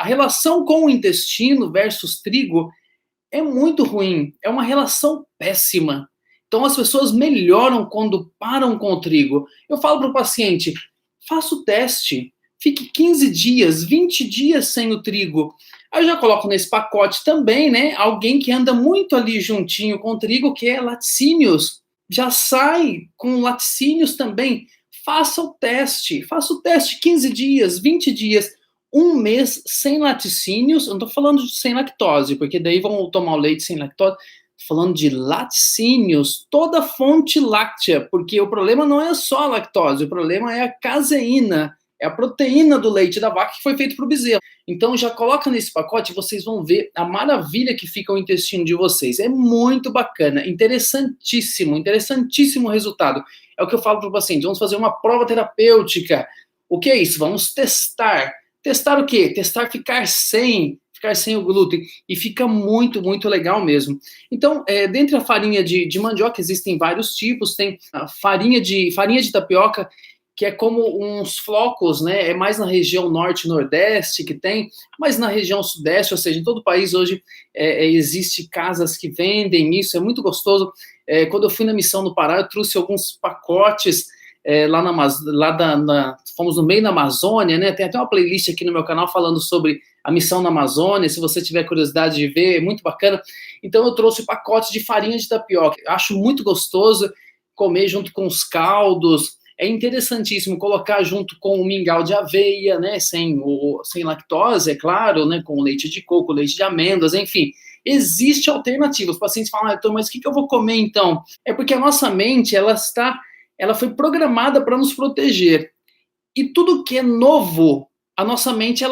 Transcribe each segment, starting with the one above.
a relação com o intestino versus trigo é muito ruim, é uma relação péssima. Então as pessoas melhoram quando param com o trigo. Eu falo para o paciente, faça o teste, fique 15 dias, 20 dias sem o trigo. Aí eu já coloco nesse pacote também, né, alguém que anda muito ali juntinho com o trigo, que é laticínios. Já sai com laticínios também. Faça o teste 15 dias, 20 dias, um mês sem laticínios. Eu não estou falando de sem lactose, porque daí vão tomar o leite sem lactose. Estou falando de laticínios, toda fonte láctea, porque o problema não é só a lactose, o problema é a caseína, é a proteína do leite da vaca que foi feito para o bezerro. Então já coloca nesse pacote, vocês vão ver a maravilha que fica o intestino de vocês. É muito bacana, interessantíssimo, interessantíssimo resultado. É o que eu falo para o paciente, vamos fazer uma prova terapêutica. O que é isso? Vamos testar. Testar o quê? Testar ficar sem o glúten. E fica muito, muito legal mesmo. Então, dentre a farinha de mandioca, existem vários tipos. Tem a farinha de tapioca, que é como uns flocos, né? É mais na região norte e nordeste que tem, mas na região sudeste, ou seja, em todo o país hoje existe casas que vendem isso, é muito gostoso. Quando eu fui na missão no Pará, eu trouxe alguns pacotes fomos no meio da Amazônia, né? Tem até uma playlist aqui no meu canal falando sobre a missão na Amazônia, se você tiver curiosidade de ver, é muito bacana. Então eu trouxe pacotes de farinha de tapioca. Eu acho muito gostoso comer junto com os caldos. É interessantíssimo colocar junto com o mingau de aveia, né? Sem lactose, é claro, né? Com leite de coco, leite de amêndoas, enfim. Existe alternativa. Os pacientes falam, mas o que eu vou comer então? É porque a nossa mente, ela foi programada para nos proteger. E tudo que é novo, a nossa mente,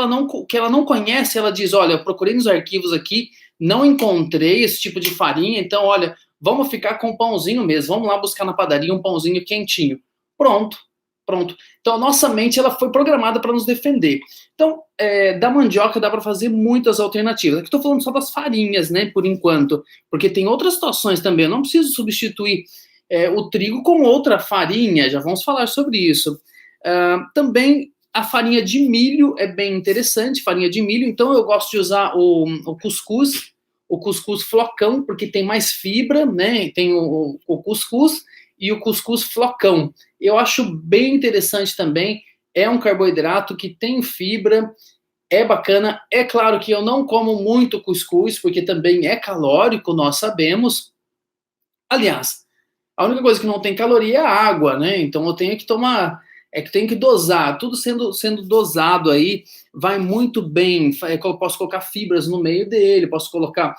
que ela não conhece, ela diz, olha, eu procurei nos arquivos aqui, não encontrei esse tipo de farinha, então, olha, vamos ficar com o pãozinho mesmo, vamos lá buscar na padaria um pãozinho quentinho. Pronto. Então, a nossa mente, ela foi programada para nos defender. Então, da mandioca dá para fazer muitas alternativas. Aqui estou falando só das farinhas, né, por enquanto, porque tem outras situações também, eu não preciso substituir o trigo com outra farinha, já vamos falar sobre isso. Também a farinha de milho é bem interessante, farinha de milho, então eu gosto de usar o cuscuz flocão, porque tem mais fibra, né? Tem o cuscuz e o cuscuz flocão. Eu acho bem interessante também, é um carboidrato que tem fibra, é bacana. É claro que eu não como muito cuscuz, porque também é calórico, nós sabemos. Aliás, a única coisa que não tem caloria é a água, né? Então eu tenho que tenho que dosar, tudo sendo dosado aí, vai muito bem. Eu posso colocar fibras no meio dele, posso colocar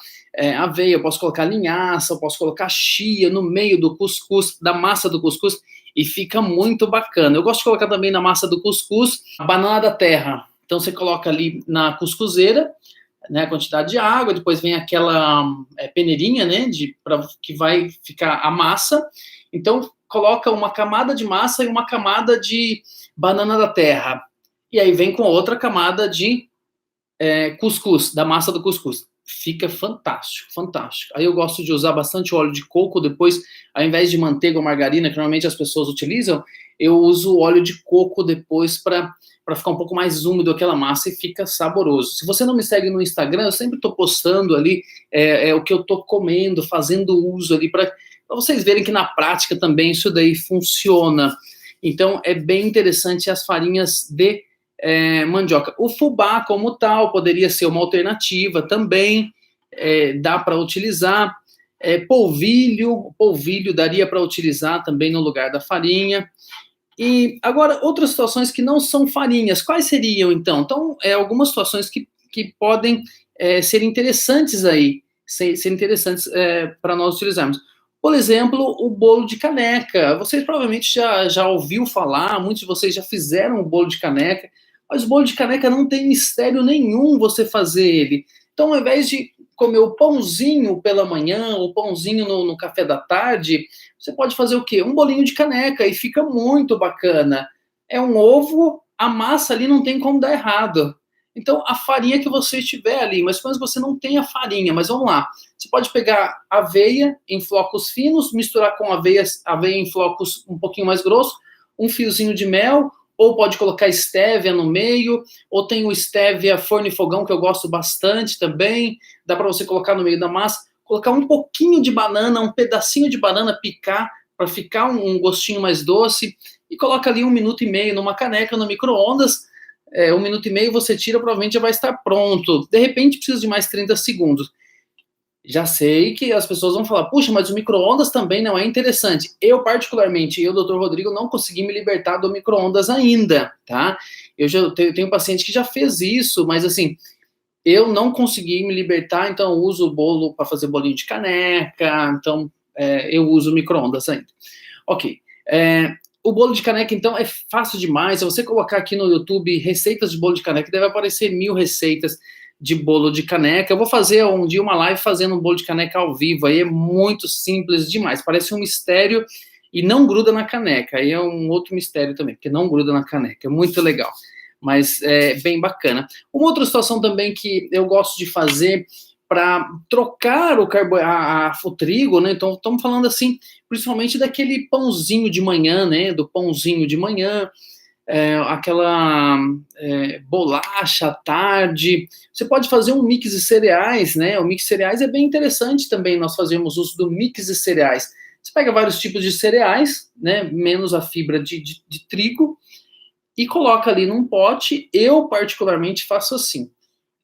aveia, eu posso colocar linhaça, eu posso colocar chia no meio do cuscuz, da massa do cuscuz, e fica muito bacana. Eu gosto de colocar também na massa do cuscuz a banana da terra. Então você coloca ali na cuscuzeira, né, a quantidade de água, depois vem aquela peneirinha, né, que vai ficar a massa. Então, coloca uma camada de massa e uma camada de banana da terra. E aí vem com outra camada de cuscuz, da massa do cuscuz. Fica fantástico, fantástico. Aí eu gosto de usar bastante óleo de coco, depois, ao invés de manteiga ou margarina, que normalmente as pessoas utilizam, eu uso óleo de coco depois para ficar um pouco mais úmido aquela massa e fica saboroso. Se você não me segue no Instagram, eu sempre estou postando ali o que eu estou comendo, fazendo uso ali, para vocês verem que na prática também isso daí funciona. Então, é bem interessante as farinhas de mandioca. O fubá, como tal, poderia ser uma alternativa também, dá para utilizar. Polvilho daria para utilizar também no lugar da farinha. E agora, outras situações que não são farinhas, quais seriam, então? Então, algumas situações que podem ser interessantes aí, ser interessantes para nós utilizarmos. Por exemplo, o bolo de caneca. Vocês provavelmente já ouviu falar, muitos de vocês já fizeram o bolo de caneca, mas o bolo de caneca não tem mistério nenhum você fazer ele. Então, ao invés de comer o pãozinho pela manhã, o pãozinho no café da tarde, você pode fazer o quê? Um bolinho de caneca, e fica muito bacana. É um ovo, a massa ali não tem como dar errado. Então, a farinha que você tiver ali, mas quando você não tem a farinha, mas vamos lá, você pode pegar aveia em flocos finos, misturar com aveia em flocos um pouquinho mais grossos, um fiozinho de mel, ou pode colocar stevia no meio, ou tem o stevia forno e fogão, que eu gosto bastante também, dá para você colocar no meio da massa, colocar um pouquinho de banana, um pedacinho de banana, picar, para ficar um gostinho mais doce, e coloca ali 1 minuto e meio numa caneca no micro-ondas, 1 minuto e meio você tira, provavelmente já vai estar pronto. De repente precisa de mais 30 segundos. Já sei que as pessoas vão falar, puxa, mas o micro-ondas também não é interessante. Eu, particularmente, doutor Rodrigo, não consegui me libertar do micro-ondas ainda, tá? Eu já tenho paciente que já fez isso, mas assim, eu não consegui me libertar, então eu uso o bolo para fazer bolinho de caneca, então eu uso o micro-ondas ainda. Ok. O bolo de caneca, então, é fácil demais. Se você colocar aqui no YouTube receitas de bolo de caneca, deve aparecer 1000 receitas de bolo de caneca. Eu vou fazer um dia uma live fazendo um bolo de caneca ao vivo. Aí é muito simples demais. Parece um mistério e não gruda na caneca. Aí é um outro mistério também, porque não gruda na caneca. É muito legal, mas é bem bacana. Uma outra situação também que eu gosto de fazer para trocar o trigo, né? Então, estamos falando assim, principalmente daquele pãozinho de manhã, né? Do pãozinho de manhã, aquela bolacha à tarde. Você pode fazer um mix de cereais, né? O mix de cereais é bem interessante também. Nós fazemos uso do mix de cereais. Você pega vários tipos de cereais, né? Menos a fibra de trigo, e coloca ali num pote. Eu, particularmente, faço assim.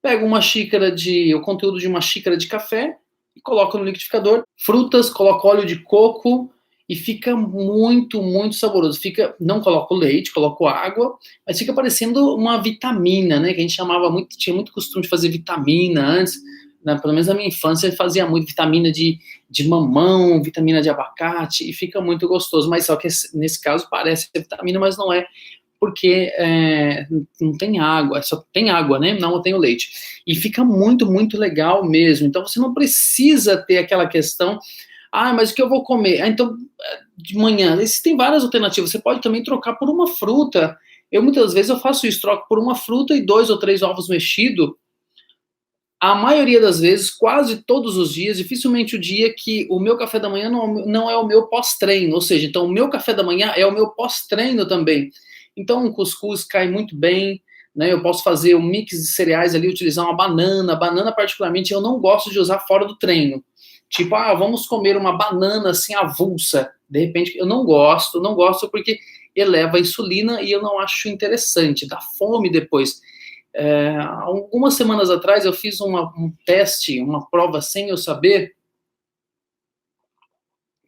Pego o conteúdo de uma xícara de café e coloco no liquidificador. Frutas, coloco óleo de coco e fica muito, muito saboroso. Não coloco leite, coloco água, mas fica parecendo uma vitamina, né? Que a gente tinha muito costume de fazer vitamina antes, né? Pelo menos na minha infância fazia muito vitamina de mamão, vitamina de abacate, e fica muito gostoso. Mas só que nesse caso parece ser vitamina, mas não é, porque não tem água, só tem água, né? Não tem o leite. E fica muito, muito legal mesmo. Então você não precisa ter aquela questão, mas o que eu vou comer? Então, de manhã, existem várias alternativas. Você pode também trocar por uma fruta. Muitas vezes eu faço isso, troco por uma fruta e 2 ou 3 ovos mexidos. A maioria das vezes, quase todos os dias, dificilmente o dia que o meu café da manhã não é o meu pós-treino. Ou seja, então o meu café da manhã é o meu pós-treino também. Então, um cuscuz cai muito bem, né? Eu posso fazer um mix de cereais ali, utilizar uma banana. Banana, particularmente, eu não gosto de usar fora do treino. Tipo, vamos comer uma banana assim avulsa. De repente, eu não gosto porque eleva a insulina e eu não acho interessante, dá fome depois. Algumas semanas atrás eu fiz um teste, uma prova sem eu saber,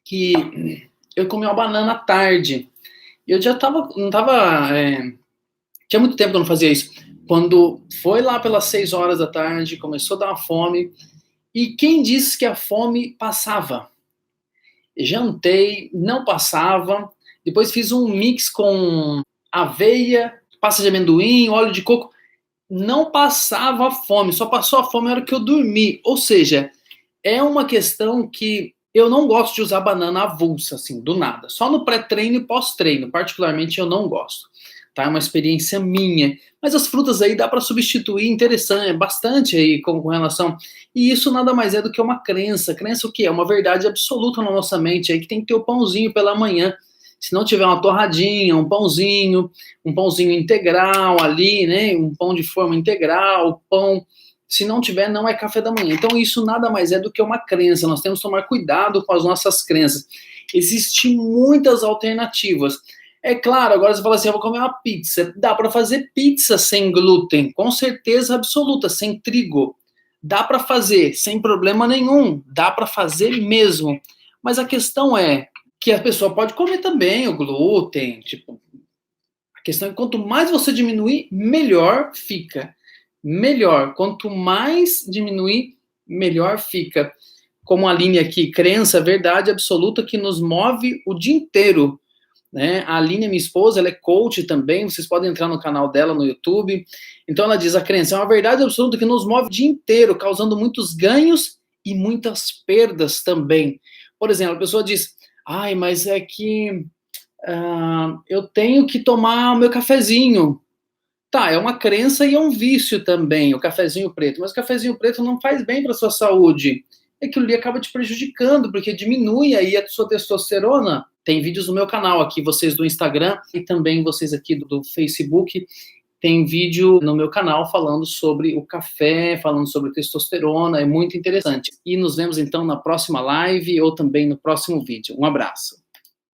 que eu comi uma banana à tarde. Eu já tinha muito tempo que eu não fazia isso. Quando foi lá pelas 6 horas da tarde, começou a dar uma fome, e quem disse que a fome passava? Jantei, não passava, depois fiz um mix com aveia, pasta de amendoim, óleo de coco, não passava fome, só passou a fome na hora que eu dormi. Ou seja, é uma questão que eu não gosto de usar banana avulsa, assim, do nada. Só no pré-treino e pós-treino, particularmente, eu não gosto. Tá? É uma experiência minha. Mas as frutas aí dá para substituir, interessante, bastante aí com relação. E isso nada mais é do que uma crença. Crença o quê? É uma verdade absoluta na nossa mente aí, que tem que ter o pãozinho pela manhã. Se não tiver uma torradinha, um pãozinho integral ali, né? Um pão de forma integral, pão. Se não tiver, não é café da manhã. Então, isso nada mais é do que uma crença. Nós temos que tomar cuidado com as nossas crenças. Existem muitas alternativas. É claro, agora você fala assim, eu vou comer uma pizza. Dá para fazer pizza sem glúten, com certeza absoluta, sem trigo. Dá para fazer, sem problema nenhum. Dá para fazer mesmo. Mas a questão é que a pessoa pode comer também o glúten. Tipo, a questão é que quanto mais você diminuir, melhor fica. Melhor. Quanto mais diminuir, melhor fica. Como a linha aqui, crença, verdade absoluta que nos move o dia inteiro. Né? A Aline, minha esposa, ela é coach também, vocês podem entrar no canal dela no YouTube. Então ela diz, a crença é uma verdade absoluta que nos move o dia inteiro, causando muitos ganhos e muitas perdas também. Por exemplo, a pessoa diz, mas é que eu tenho que tomar o meu cafezinho. Tá, é uma crença e é um vício também, o cafezinho preto, mas o cafezinho preto não faz bem para a sua saúde. Aquilo ali acaba te prejudicando, porque diminui aí a sua testosterona. tem vídeos no meu canal aqui, vocês do Instagram e também vocês aqui do Facebook. Tem vídeo no meu canal falando sobre o café, falando sobre testosterona, é muito interessante. E nos vemos então na próxima live ou também no próximo vídeo. Um abraço.